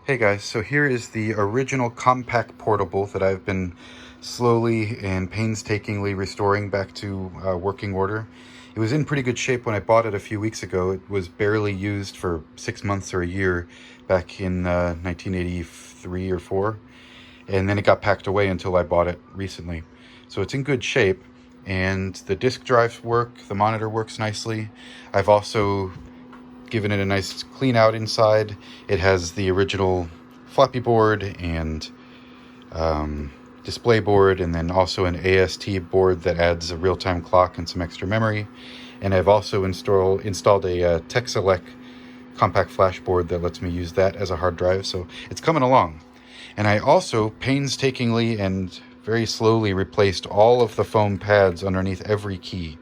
Hey guys, so here is the original Compaq portable that I've been slowly and painstakingly restoring back to working order. It was in pretty good shape when I bought it a few weeks ago. It was barely used for 6 months or a year back in 1983 or 4, and then it got packed away until I bought it recently. So it's in good shape, and the disk drives work, the monitor works nicely. I've also given it a nice clean out inside. It has the original floppy board and display board, and then also an AST board that adds a real-time clock and some extra memory. And I've also installed a TechSelect compact flash board that lets me use that as a hard drive, so it's coming along. And I also painstakingly and very slowly replaced all of the foam pads underneath every key.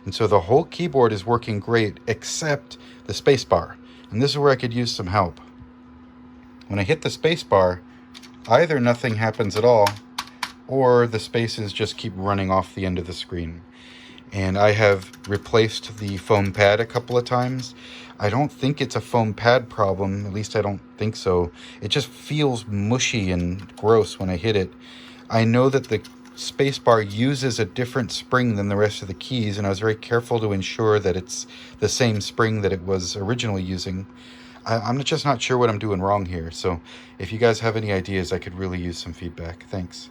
And so the whole keyboard is working great except the space bar. And this is where I could use some help. When I hit the space bar, either nothing happens at all, or the spaces just keep running off the end of the screen. And I have replaced the foam pad a couple of times. I don't think it's a foam pad problem, at least I don't think so. It just feels mushy and gross when I hit it. I know that the spacebar uses a different spring than the rest of the keys, and I was very careful to ensure that it's the same spring that it was originally using. I'm just not sure what I'm doing wrong here, so if you guys have any ideas, I could really use some feedback. Thanks.